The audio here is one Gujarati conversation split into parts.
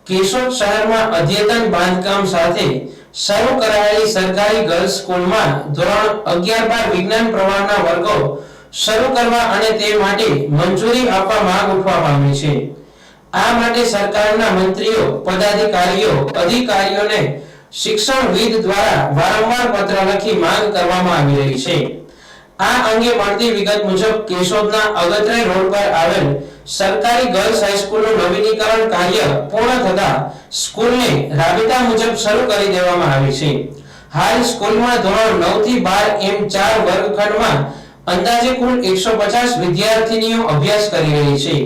કેશોદ શહેરમાં અદ્યતન બાંધકામ સાથે શરૂ કરાયેલી સરકારી ગર્લ્સ સ્કૂલમાં ધોરણ 11-12 વિજ્ઞાન પ્રવાહના વર્ગો શરૂ કરવા અને તે માટે મંજૂરી આપવા માંગ ઉઠવા પામી છે। આ માટે સરકારના મંત્રીઓ, પદાધિકારીઓ, અધિકારીઓને શિક્ષણવિદ દ્વારા વારંવાર પત્ર લખી માંગ કરવામાં આવી રહી છે। આ અંગે મળતી વિગત મુજબ કેશોદના અગત્રે રોડ પર આવેલ સરકારી ગર્લ્સ હાઈસ્કૂલનું નવીનીકરણ કાર્ય પૂર્ણ થતા સ્કૂલને રાબેતા મુજબ શરૂ કરી દેવામાં આવી છે। હાલ સ્કૂલમાં ધોરણ 9 થી 12 એમ 4 વર્ગખંડમાં અંદાજે કુલ 150 વિદ્યાર્થીનીઓ અભ્યાસ કરી રહી છે।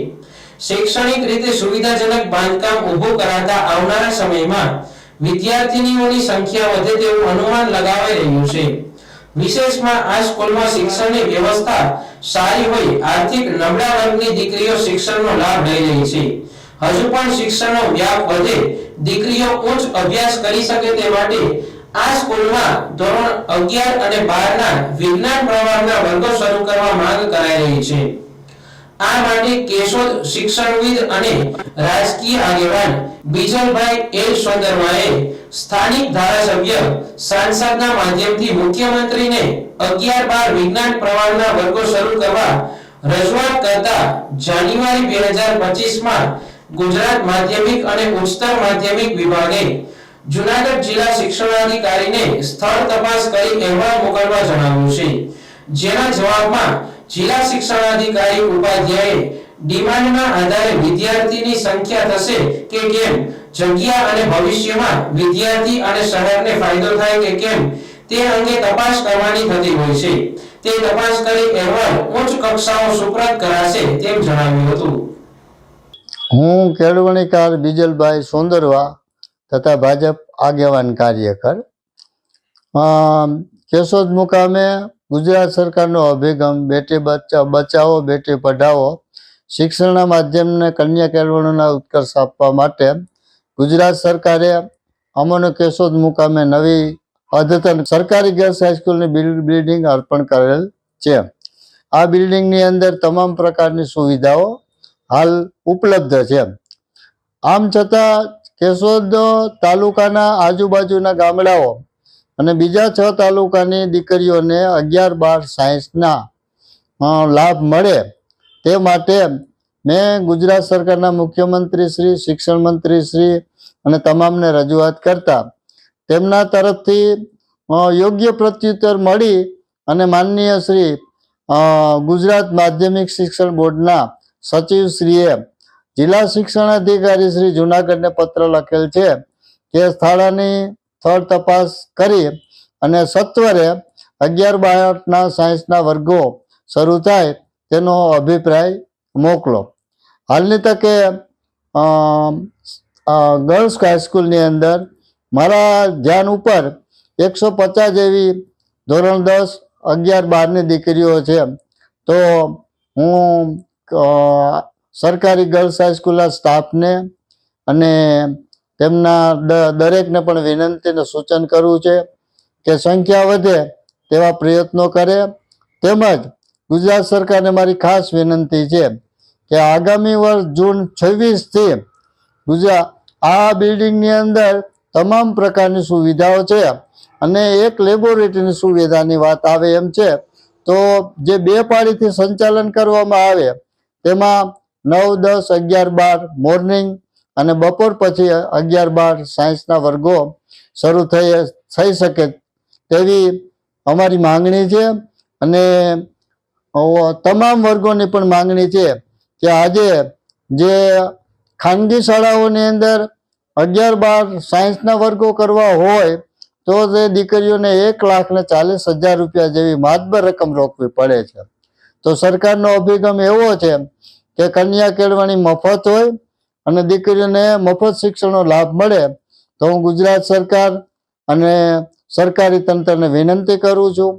શૈક્ષણિક રીતે સુવિધાજનક બાંધકામ ઊભું કરાતા આવનારા સમયમાં વિદ્યાર્થીનીઓની સંખ્યા વધે તેવું અનુમાન લગાવાઈ રહ્યું છે। વિશેષમાં આ સ્કૂલમાં શિક્ષણની વ્યવસ્થા સારી હોય આર્થિક નબળા વર્ગની દીકરીઓ શિક્ષણનો લાભ લઈ રહી છે। હજુ પણ શિક્ષણનો વ્યાપ વધે, દીકરીઓ ઉચ્ચ અભ્યાસ કરી શકે તે માટે આ સ્કૂલમાં ધોરણ 11 અને 12 ના વિજ્ઞાન પ્રવાહના વર્ગો શરૂ કરવા માંગ કરાઈ રહી છે। આ માટે કેશોદ શિક્ષણવિદ અને રાજકીય આગેવાન બીજલભાઈ એલ સોંદરમાએ સ્થાનિક ધારાસભ્ય સાંસદના માધ્યમથી મુખ્યમંત્રીને 11-12 વિજ્ઞાન પ્રવાહના વર્ગો શરૂ કરવા રજૂઆત કરતા જાન્યુઆરી 2025 માં ગુજરાત માધ્યમિક અને ઉચ્ચતર માધ્યમિક વિભાગે જૂનાગઢ જિલ્લા શિક્ષણાધિકારીને સ્થળ તપાસ કરી અહેવાલ મોકલવા જણાવ્યું છે। જેના જવાબમાં જિલ્લા શિક્ષણાધિકારી ઉપાધ્યાયે ડિમાન્ડના આધારે વિદ્યાર્થીની સંખ્યા થશે કે કેમ, જગ્યા અને ભવિષ્યમાં વિદ્યાર્થી અને શહેરને ફાયદો થાય કે કેમ તે અંગે તપાસ કરવાની થતી હોય છે। તે તપાસ કરી અહેવાલ ઉચ્ચ કક્ષાઓ સુપ્રત કરાશે તેમ જણાવ્યું હતું। હું કેળવણીકાર બીજલભાઈ સોંદરવા તથા ભાજપ આગેવાન કાર્યકર કેશોદ મુકામે ગુજરાત સરકારનો અભિગમ બેટી બચાવો બેટી પઢાઓ શિક્ષણના માધ્યમને કન્યા કેળવણીના ઉત્કર્ષ આપવા માટે ગુજરાત સરકારે અમોને કેશોદ મુકામે નવી અદ્યતન સરકારી ગર્લ્સ હાઈસ્કૂલની બિલ્ડિંગ અર્પણ કરેલ છે। આ બિલ્ડિંગની અંદર તમામ પ્રકારની સુવિધાઓ હાલ ઉપલબ્ધ છે। આમ છતાં કેશોદ તાલુકાના આજુબાજુના ગામડાઓ અને બીજા 6 તાલુકાની દીકરીઓને 11-12 સાયન્સના લાભ મળે તે માટે મેં ગુજરાત સરકારના મુખ્યમંત્રી શ્રી, શિક્ષણ મંત્રી શ્રી અને તમામને રજૂઆત કરતા તેમના તરફથી યોગ્ય પ્રત્યુત્તર મળી અને માનનીય શ્રી ગુજરાત માધ્યમિક શિક્ષણ બોર્ડના સચિવ શ્રીએ જિલ્લા શિક્ષણાધિકારી શ્રી જૂનાગઢને પત્ર લખેલ છે કે સ્થળ તપાસ કરી અને સત્વરે 11-12 સાયન્સના વર્ગો શરૂ થાય તેનો અભિપ્રાય મોકલો। હાલની તકે ગર્લ્સ હાઈસ્કૂલની અંદર મારા ધ્યાન ઉપર 150 જેવી ધોરણ 10, 11-12ની દીકરીઓ છે। તો હું સરકારી ગર્લ્સ હાઈસ્કૂલના સ્ટાફને અને તેમના દરેકને પણ વિનંતી અને સૂચન કરવું છે કે સંખ્યા વધે તેવા પ્રયત્નો કરે। તેમજ ગુજરાત સરકારને મારી ખાસ વિનંતી છે કે આગામી વર્ષ જૂન 26 થી આ બિલ્ડિંગની અંદર તમામ પ્રકારની સુવિધાઓ છે અને એક લેબોરેટરીની સુવિધાની વાત આવે એમ છે તો જે 2 પાળીથી સંચાલન કરવામાં આવે તેમાં 9, 10, 11, 12 મોર્નિંગ અને બપોર પછી 11-12 સાયન્સના વર્ગો શરૂ થઈ શકે તેવી અમારી માંગણી છે। અને તમામ વર્ગોની પણ માંગણી છે કે આજે જે ખાનગી શાળાઓની અંદર 11-12 સાયન્સના વર્ગો કરવા હોય તો તે દીકરીઓને 1,40,000 રૂપિયા જેવી માતબર રકમ રોકવી પડે છે। તો સરકારનો અભિગમ એવો છે કે કન્યા કેળવણી મફત હોય અને દીકરીઓને મફત શિક્ષણનો લાભ મળે। તો હું ગુજરાત સરકાર અને સરકારી તંત્રને વિનંતી કરું છું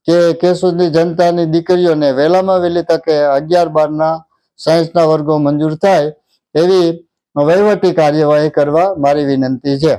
કે કેશોદની જનતાની દીકરીઓને વહેલામાં વહેલી તકે 11-12 સાયન્સના વર્ગો મંજૂર થાય એવી વહીવટી કાર્યવાહી કરવા મારી વિનંતી છે।